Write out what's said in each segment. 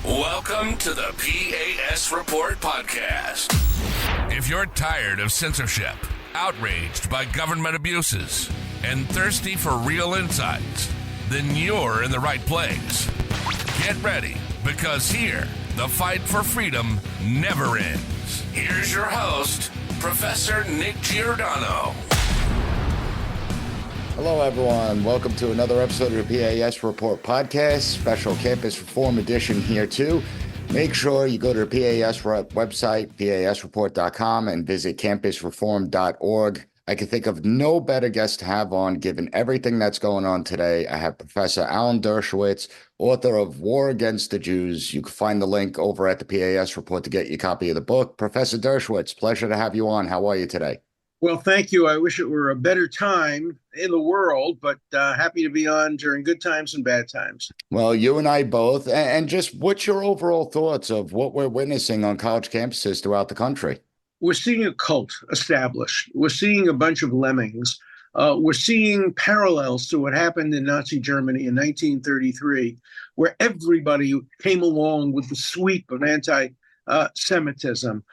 Welcome to the P.A.S. Report podcast. If you're tired of censorship, outraged by government abuses, and thirsty for real insights, then you're in the right place. Get ready, because here, the fight for freedom never ends. Here's your host, Professor Nick Giordano. Hello, everyone. Welcome to another episode of the P.A.S. Report podcast, special campus reform edition here, too. Make sure you go to the P.A.S. website, pasreport.com, and visit campusreform.org. I can think of no better guest to have on, given everything that's going on today. I have Professor Alan Dershowitz, author of War Against the Jews. You can find the link over at the PAS Report to get your copy of the book. Professor Dershowitz, pleasure to have you on. How are you today? Well, thank you. I wish it were a better time in the world, but happy to be on during good times and bad times. Well, you and I both. And just what's your overall thoughts of what we're witnessing on college campuses throughout the country? We're seeing a cult established. We're seeing a bunch of lemmings. We're seeing parallels to what happened in Nazi Germany in 1933, where everybody came along with the sweep of anti-Semitism.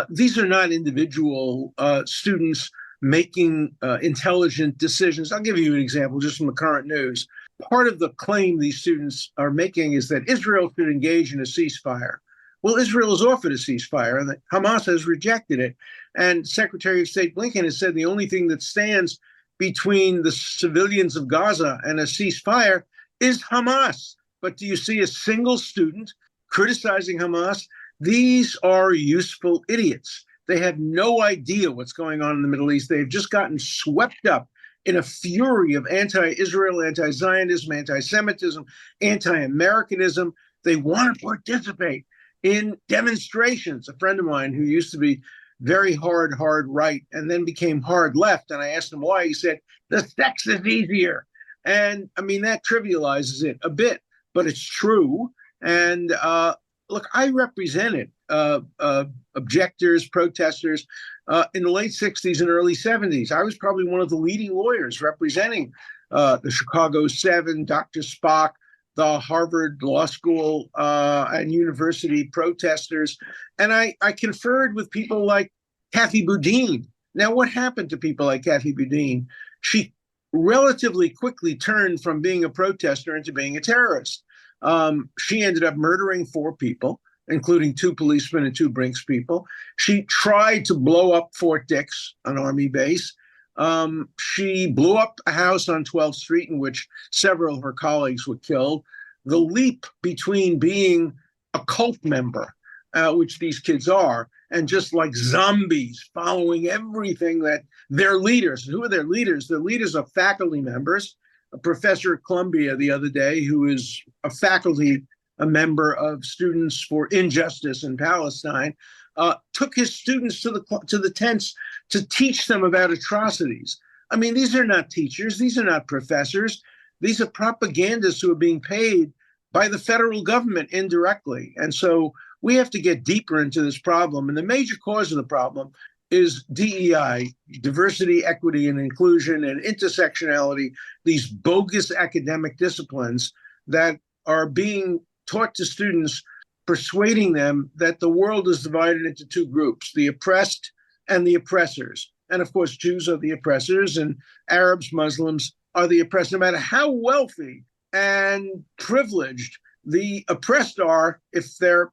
These are not individual students making intelligent decisions. I'll give you an example just from the current news. Part of the claim these students are making is that Israel should engage in a ceasefire. Well, Israel has offered a ceasefire, and Hamas has rejected it. And Secretary of State Blinken has said the only thing that stands between the civilians of Gaza and a ceasefire is Hamas. But do you see a single student criticizing Hamas? These are useful idiots. They have no idea what's going on in the Middle East. They've just gotten swept up in a fury of anti-Israel, anti-Zionism, anti-Semitism, anti-Americanism. They want to participate in demonstrations. A friend of mine who used to be very hard right, and then became hard left, and I asked him why. He said, the sex is easier. And I mean, that trivializes it a bit, but it's true. And look, I represented objectors, protesters in the late 60s and early 70s. I was probably one of the leading lawyers representing the Chicago Seven, Dr. Spock, the Harvard Law School and university protesters. And I conferred with people like Kathy Boudin. Now, what happened to people like Kathy Boudin? She relatively quickly turned from being a protester into being a terrorist. She ended up murdering 4 people, including 2 policemen and 2 Brinks people. She tried to blow up Fort Dix, an Army base. She blew up a house on 12th Street in which several of her colleagues were killed. The leap between being a cult member, which these kids are, and just like zombies following everything that their leaders, who are their leaders? Their leaders are faculty members. A professor at Columbia the other day, who is a member of Students for Injustice in Palestine, took his students to the tents to teach them about atrocities. I mean, these are not teachers. These are not professors. These are propagandists who are being paid by the federal government indirectly. And so we have to get deeper into this problem. And the major cause of the problem is DEI, diversity, equity, and inclusion, and intersectionality, these bogus academic disciplines that are being taught to students, persuading them that the world is divided into 2 groups, the oppressed and the oppressors. And of course, Jews are the oppressors and Arabs, Muslims are the oppressed. No matter how wealthy and privileged the oppressed are, if they're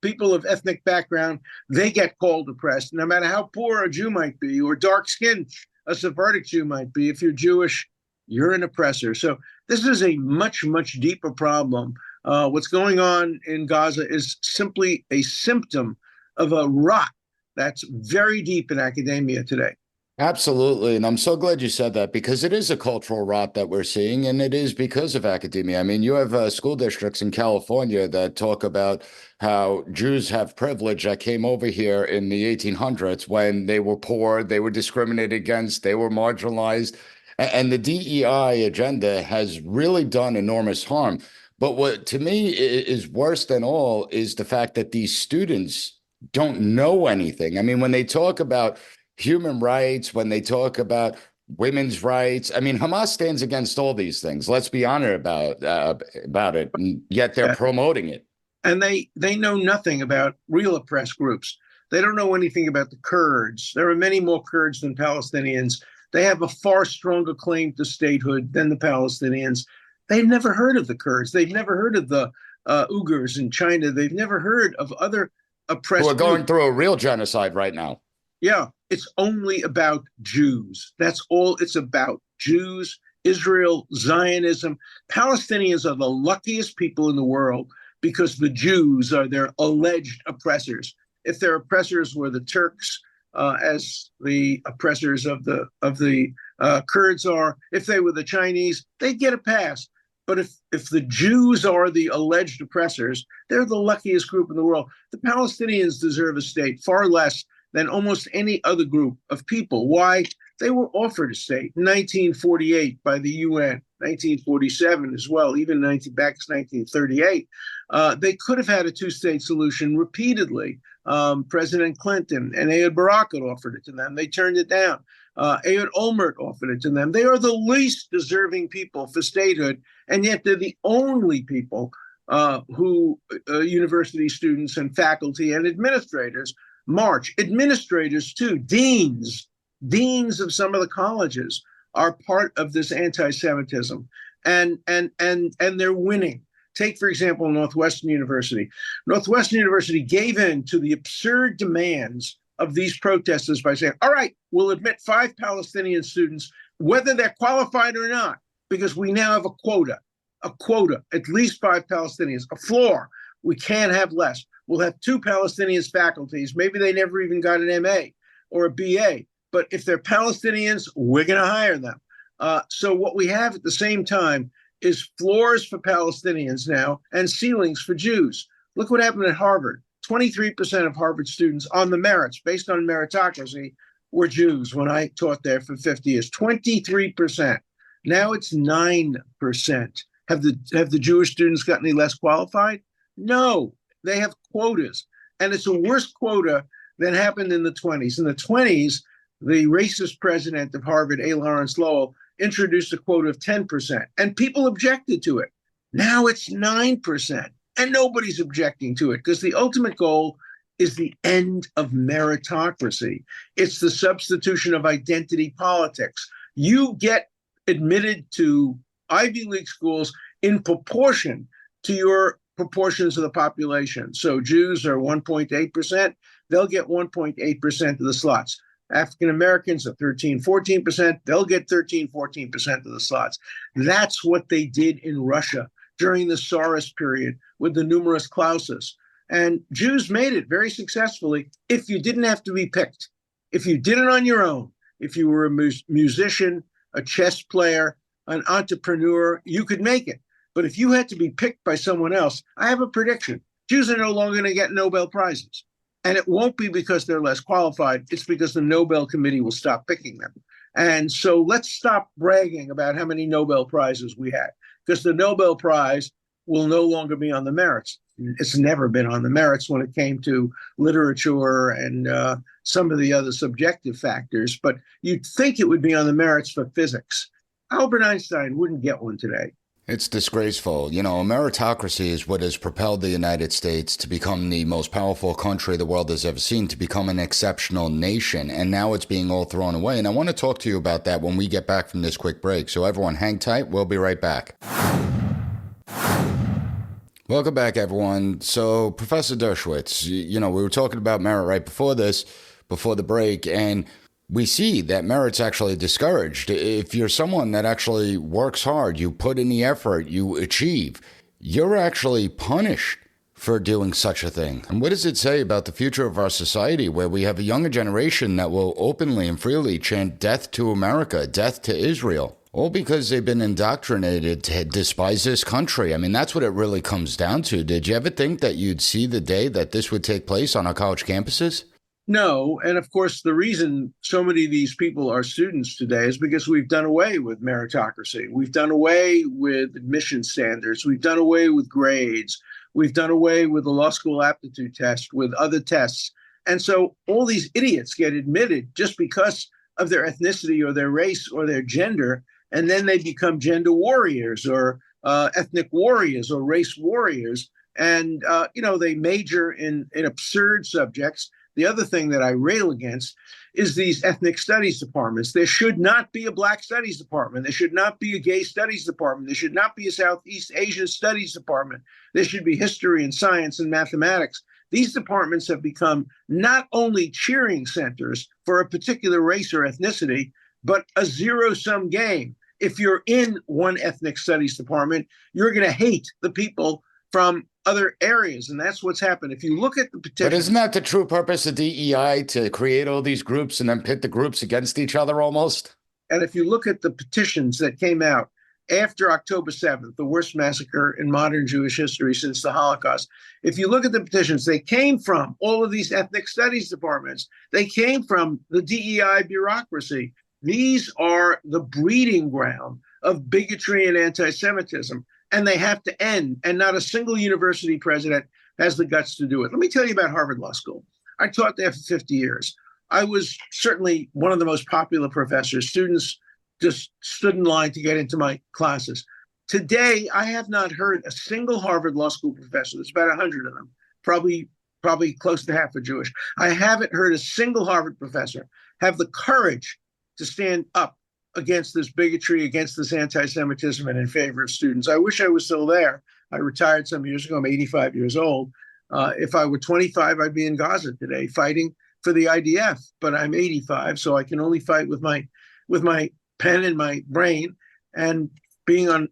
people of ethnic background, they get called oppressed. No matter how poor a Jew might be, or dark-skinned a Sephardic Jew might be, if you're Jewish, you're an oppressor. So this is a much, much deeper problem. What's going on in Gaza is simply a symptom of a rot that's very deep in academia today. Absolutely. And I'm so glad you said that, because it is a cultural rot that we're seeing, and it is because of academia. I mean, you have school districts in California that talk about how Jews have privilege that came over here in the 1800s when they were poor, they were discriminated against, they were marginalized. And the DEI agenda has really done enormous harm. But what to me is worse than all is the fact that these students don't know anything. I mean, when they talk about human rights, when they talk about women's rights. I mean, Hamas stands against all these things. Let's be honest about it, and yet they're promoting it. And they know nothing about real oppressed groups. They don't know anything about the Kurds. There are many more Kurds than Palestinians. They have a far stronger claim to statehood than the Palestinians. They've never heard of the Kurds. They've never heard of the Uyghurs in China. They've never heard of other oppressed Who are going groups. through a real genocide right now. Yeah, it's only about Jews. That's all it's about. Jews, Israel, Zionism. Palestinians are the luckiest people in the world because the Jews are their alleged oppressors. If their oppressors were the Turks, as the oppressors of the Kurds are, if they were the Chinese, they'd get a pass. But if the Jews are the alleged oppressors, they're the luckiest group in the world. The Palestinians deserve a state far less than almost any other group of people. Why? They were offered a state in 1948 by the UN, 1947 as well, even back in 1938. They could have had a two-state solution repeatedly. President Clinton and Ehud Barak had offered it to them. They turned it down. Ehud Olmert offered it to them. They are the least deserving people for statehood, and yet they're the only people who university students and faculty and administrators march. Administrators too, deans of some of the colleges are part of this anti-Semitism, and they're winning. Take, for example, Northwestern University. Northwestern University gave in to the absurd demands of these protesters by saying, all right, we'll admit 5 Palestinian students, whether they're qualified or not, because we now have a quota, at least 5 Palestinians, a floor. We can't have less. We'll have 2 Palestinian faculties. Maybe they never even got an MA or a BA. But if they're Palestinians, we're going to hire them. So what we have at the same time is floors for Palestinians now and ceilings for Jews. Look what happened at Harvard. 23% of Harvard students on the merits, based on meritocracy, were Jews when I taught there for 50 years. 23%. Now it's 9%. Have the Jewish students got any less qualified? No, they have quotas. And it's a worse quota than happened in the 20s. In the 20s, the racist president of Harvard, A. Lawrence Lowell, introduced a quota of 10%, and people objected to it. Now it's 9%, and nobody's objecting to it because the ultimate goal is the end of meritocracy. It's the substitution of identity politics. You get admitted to Ivy League schools in proportion to your proportions of the population. So Jews are 1.8%, they'll get 1.8% of the slots. African Americans are 13, 14%. They'll get 13, 14% of the slots. That's what they did in Russia during the Tsarist period with the numerus clausus. And Jews made it very successfully if you didn't have to be picked. If you did it on your own, if you were a musician, a chess player, an entrepreneur, you could make it. But if you had to be picked by someone else, I have a prediction. Jews are no longer going to get Nobel Prizes. And it won't be because they're less qualified. It's because the Nobel Committee will stop picking them. And so let's stop bragging about how many Nobel Prizes we had, because the Nobel Prize will no longer be on the merits. It's never been on the merits when it came to literature and some of the other subjective factors. But you'd think it would be on the merits for physics. Albert Einstein wouldn't get one today. It's disgraceful. You know, meritocracy is what has propelled the United States to become the most powerful country the world has ever seen, to become an exceptional nation. And now it's being all thrown away. And I want to talk to you about that when we get back from this quick break. So everyone, hang tight. We'll be right back. Welcome back, everyone. So Professor Dershowitz, you know, we were talking about merit right before the break, and we see that merit's actually discouraged. If you're someone that actually works hard, you put in the effort, you achieve, you're actually punished for doing such a thing. And what does it say about the future of our society, where we have a younger generation that will openly and freely chant death to America, death to Israel, all because they've been indoctrinated to despise this country? I mean, that's what it really comes down to. Did you ever think that you'd see the day that this would take place on our college campuses? No. And of course, the reason so many of these people are students today is because we've done away with meritocracy. We've done away with admission standards. We've done away with grades. We've done away with the law school aptitude test, with other tests. And so all these idiots get admitted just because of their ethnicity or their race or their gender. And then they become gender warriors or ethnic warriors or race warriors. And, they major in absurd subjects. The other thing that I rail against is these ethnic studies departments. There should not be a Black studies department. There should not be a gay studies department. There should not be a Southeast Asian studies department. There should be history and science and mathematics. These departments have become not only cheering centers for a particular race or ethnicity, but a zero-sum game. If you're in one ethnic studies department, you're going to hate the people from other areas. And that's what's happened. If you look at the petition. But isn't that the true purpose of DEI, to create all these groups and then pit the groups against each other almost? And if you look at the petitions that came out after October 7th, the worst massacre in modern Jewish history since the Holocaust, if you look at the petitions, they came from all of these ethnic studies departments. They came from the DEI bureaucracy. These are the breeding ground of bigotry and anti-Semitism, and they have to end. And not a single university president has the guts to do it. Let me tell you about Harvard Law School. I taught there for 50 years. I was certainly one of the most popular professors. Students just stood in line to get into my classes. Today, I have not heard a single Harvard Law School professor. There's about 100 of them, probably close to half are Jewish. I haven't heard a single Harvard professor have the courage to stand up against this bigotry, against this anti-Semitism, and in favor of students. I wish I was still there. I retired some years ago. I'm 85 years old. If I were 25, I'd be in Gaza today fighting for the IDF, but I'm 85, so I can only fight with my pen and my brain and being on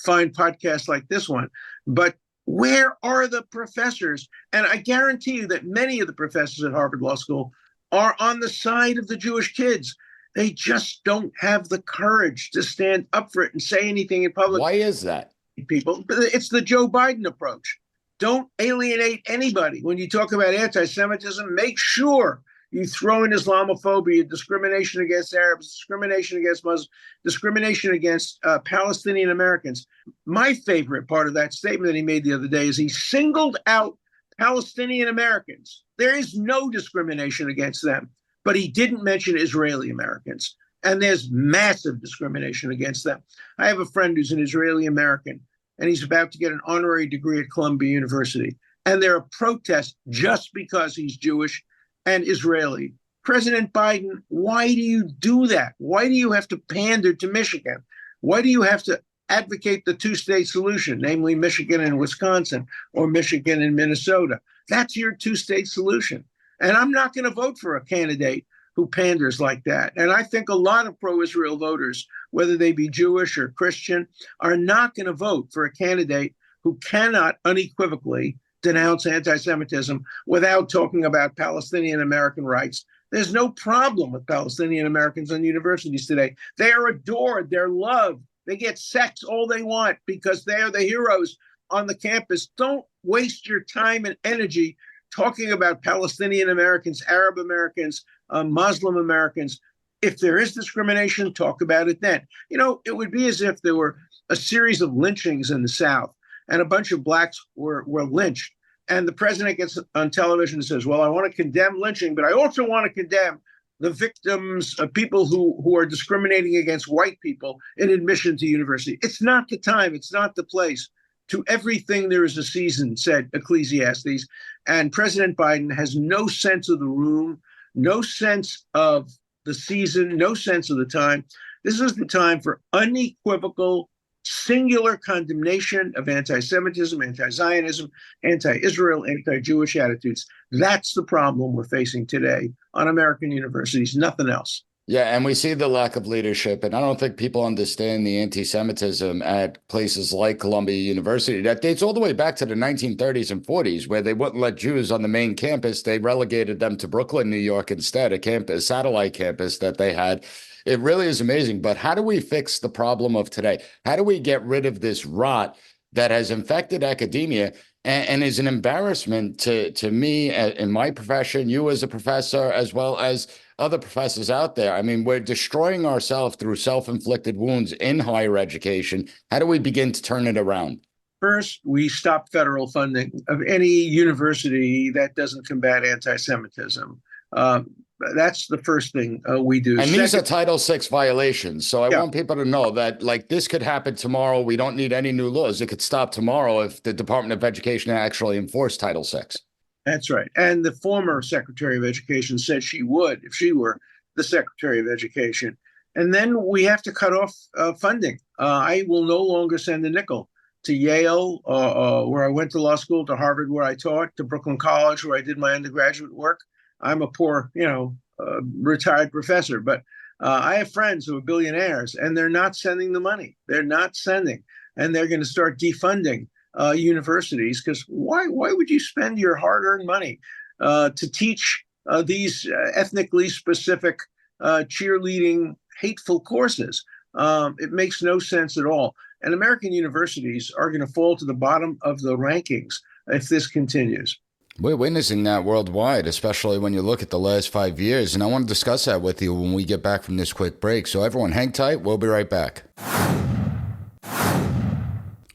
fine podcasts like this one. But where are the professors? And I guarantee you that many of the professors at Harvard Law School are on the side of the Jewish kids. They just don't have the courage to stand up for it and say anything in public. Why is that? People, it's the Joe Biden approach. Don't alienate anybody. When you talk about anti-Semitism, make sure you throw in Islamophobia, discrimination against Arabs, discrimination against Muslims, discrimination against Palestinian Americans. My favorite part of that statement that he made the other day is he singled out Palestinian Americans. There is no discrimination against them, but he didn't mention Israeli Americans. And there's massive discrimination against them. I have a friend who's an Israeli American, and he's about to get an honorary degree at Columbia University. And there are protests just because he's Jewish and Israeli. President Biden, why do you do that? Why do you have to pander to Michigan? Why do you have to advocate the two-state solution, namely Michigan and Wisconsin, or Michigan and Minnesota? That's your two-state solution. And I'm not going to vote for a candidate who panders like that. And I think a lot of pro-Israel voters, whether they be Jewish or Christian, are not going to vote for a candidate who cannot unequivocally denounce anti-Semitism without talking about Palestinian American rights. There's no problem with Palestinian Americans on universities today. They are adored. They're loved. They get sex all they want because they are the heroes on the campus. Don't waste your time and energy talking about Palestinian Americans, Arab Americans, Muslim Americans. If there is discrimination, talk about it then. You know, it would be as if there were a series of lynchings in the South and a bunch of blacks were lynched. And the president gets on television and says, well, I want to condemn lynching, but I also want to condemn the victims of people who are discriminating against white people in admission to university. It's not the time. It's not the place. To everything there is a season, said Ecclesiastes. And President Biden has no sense of the room, no sense of the season, no sense of the time. This is the time for unequivocal, singular condemnation of anti-Semitism, anti-Zionism, anti-Israel, anti-Jewish attitudes. That's the problem we're facing today on American universities, nothing else. Yeah, and we see the lack of leadership, and I don't think people understand the anti-Semitism at places like Columbia University. That dates all the way back to the 1930s and 40s, where they wouldn't let Jews on the main campus. They relegated them to Brooklyn, New York instead, a satellite campus that they had. It really is amazing. But how do we fix the problem of today? How do we get rid of this rot that has infected academia and is an embarrassment to me in my profession, you as a professor, as well as other professors out there? I mean, we're destroying ourselves through self-inflicted wounds in higher education. How do we begin to turn it around? First, we stop federal funding of any university that doesn't combat anti-Semitism. That's the first thing we do. And these are Title VI violations. So I want people to know that, like, this could happen tomorrow. We don't need any new laws. It could stop tomorrow if the Department of Education actually enforced Title VI. That's right. And the former Secretary of Education said she would if she were the Secretary of Education. And then we have to cut off funding. I will no longer send a nickel to Yale, where I went to law school, to Harvard, where I taught, to Brooklyn College, where I did my undergraduate work. I'm a poor, retired professor, but I have friends who are billionaires, and they're not sending the money. They're not sending, and they're going to start defunding universities, because why would you spend your hard-earned money to teach these ethnically specific cheerleading hateful courses? It makes no sense at all. And American universities are going to fall to the bottom of the rankings if this continues. We're witnessing that worldwide, especially when you look at the last 5 years. And I want to discuss that with you when we get back from this quick break. So everyone, hang tight. We'll be right back.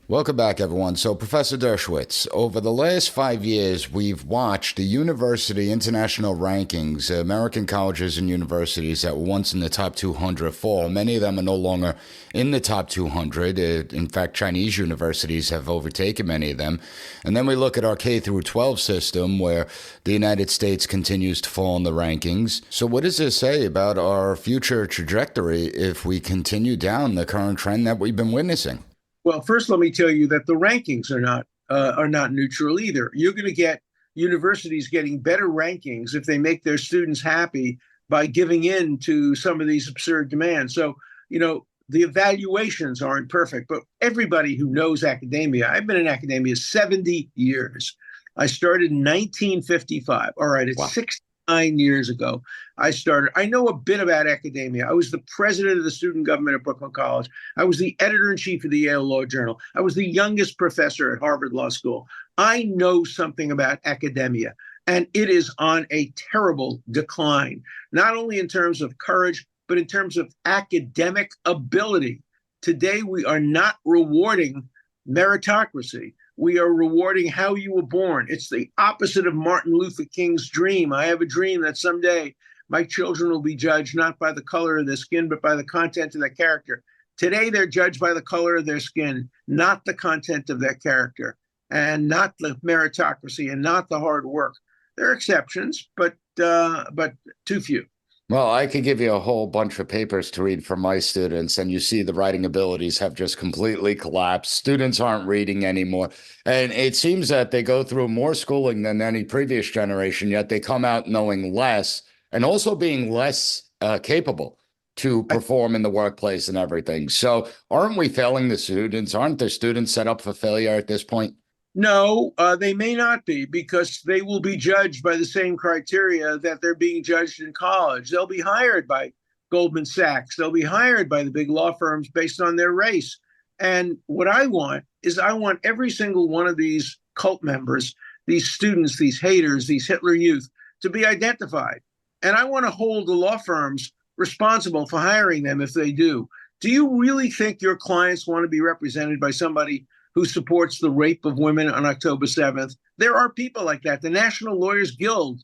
Welcome back, everyone. So, Professor Dershowitz, over the last 5 years, we've watched the university international rankings, American colleges and universities that were once in the top 200 fall. Many of them are no longer in the top 200. In fact, Chinese universities have overtaken many of them. And then we look at our K through 12 system, where the United States continues to fall in the rankings. So what does this say about our future trajectory if we continue down the current trend that we've been witnessing? Well, first, let me tell you that the rankings are not neutral either. You're going to get universities getting better rankings if they make their students happy by giving in to some of these absurd demands. So, the evaluations aren't perfect, but everybody who knows academia, I've been in academia 70 years. I started in 1955. All right, it's 69 years ago I started. I know a bit about academia. I was the president of the student government at Brooklyn College. I was the editor-in-chief of the Yale Law Journal. I was the youngest professor at Harvard Law School. I know something about academia, and it is on a terrible decline, not only in terms of courage, but in terms of academic ability. Today, we are not rewarding meritocracy. We are rewarding how you were born. It's the opposite of Martin Luther King's dream. I have a dream that someday my children will be judged not by the color of their skin, but by the content of their character. Today, they're judged by the color of their skin, not the content of their character, and not the meritocracy, and not the hard work. There are exceptions, but too few. Well, I could give you a whole bunch of papers to read from my students, and you see the writing abilities have just completely collapsed. Students aren't reading anymore. And it seems that they go through more schooling than any previous generation, yet they come out knowing less and also being less capable to perform in the workplace and everything. So aren't we failing the students? Aren't the students set up for failure at this point? No, they may not be, because they will be judged by the same criteria that they're being judged in college. They'll be hired by Goldman Sachs. They'll be hired by the big law firms based on their race. And what I want is every single one of these cult members, these students, these haters, these Hitler Youth, to be identified. And I want to hold the law firms responsible for hiring them if they do. Do you really think your clients want to be represented by somebody who supports the rape of women on October 7th? There are people like that. The National Lawyers Guild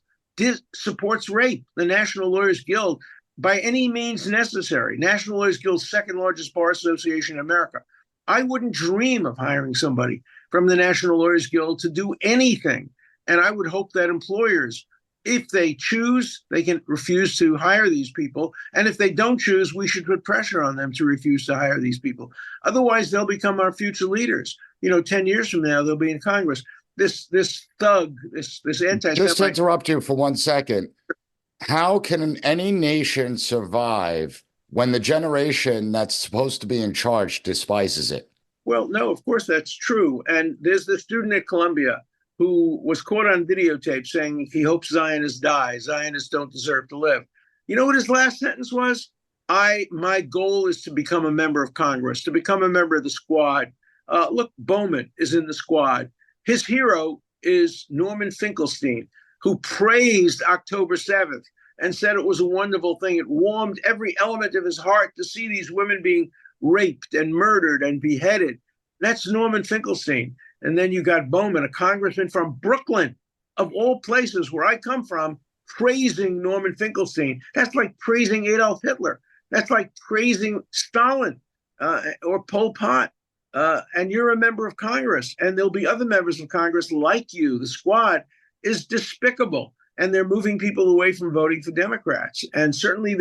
supports rape. The National Lawyers Guild, by any means necessary. National Lawyers Guild's second largest bar association in America. I wouldn't dream of hiring somebody from the National Lawyers Guild to do anything. And I would hope that employers, if they choose, they can refuse to hire these people. And if they don't choose, we should put pressure on them to refuse to hire these people. Otherwise, they'll become our future leaders. 10 years from now, they'll be in Congress. This thug, this anti-Semite. Just to interrupt you for 1 second. How can any nation survive when the generation that's supposed to be in charge despises it? Well, no, of course that's true. And there's the student at Columbia who was caught on videotape saying he hopes Zionists die. Zionists don't deserve to live. You know what his last sentence was? My goal is to become a member of Congress, to become a member of the squad. Look, Bowman is in the squad. His hero is Norman Finkelstein, who praised October 7th and said it was a wonderful thing. It warmed every element of his heart to see these women being raped and murdered and beheaded. That's Norman Finkelstein. And then you got Bowman, a congressman from Brooklyn, of all places where I come from, praising Norman Finkelstein. That's like praising Adolf Hitler. That's like praising Stalin or Pol Pot. And you're a member of Congress, and there'll be other members of Congress like you. The squad is despicable, and they're moving people away from voting for Democrats. And certainly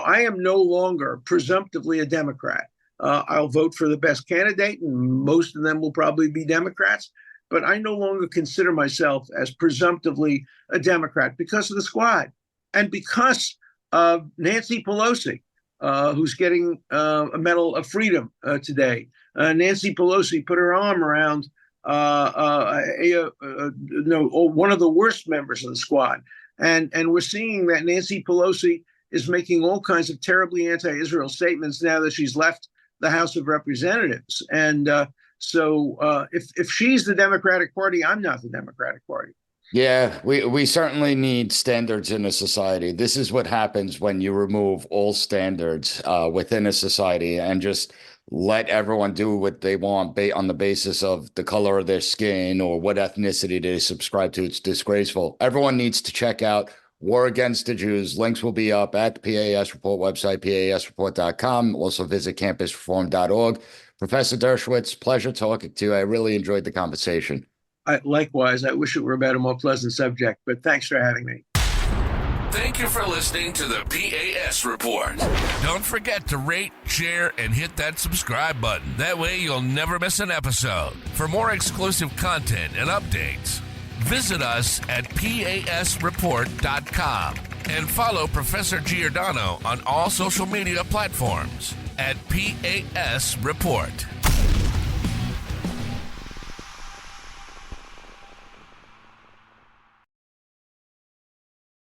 I am no longer presumptively a Democrat. I'll vote for the best candidate, and most of them will probably be Democrats. But I no longer consider myself as presumptively a Democrat because of the squad and because of Nancy Pelosi, who's getting a Medal of Freedom today. Nancy Pelosi put her arm around one of the worst members of the squad. And we're seeing that Nancy Pelosi is making all kinds of terribly anti-Israel statements now that she's left the House of Representatives. And so if she's the Democratic Party, I'm not the Democratic Party. Yeah, we certainly need standards in a society. This is what happens when you remove all standards within a society and just let everyone do what they want on the basis of the color of their skin or what ethnicity they subscribe to. It's disgraceful. Everyone needs to check out War Against the Jews. Links will be up at the PAS Report website, pasreport.com. Also visit campusreform.org. Professor Dershowitz, pleasure talking to you. I really enjoyed the conversation. Likewise, I wish it were about a more pleasant subject, but thanks for having me. Thank you for listening to the P.A.S. Report. Don't forget to rate, share, and hit that subscribe button. That way you'll never miss an episode. For more exclusive content and updates, visit us at pasreport.com and follow Professor Giordano on all social media platforms at P.A.S. Report.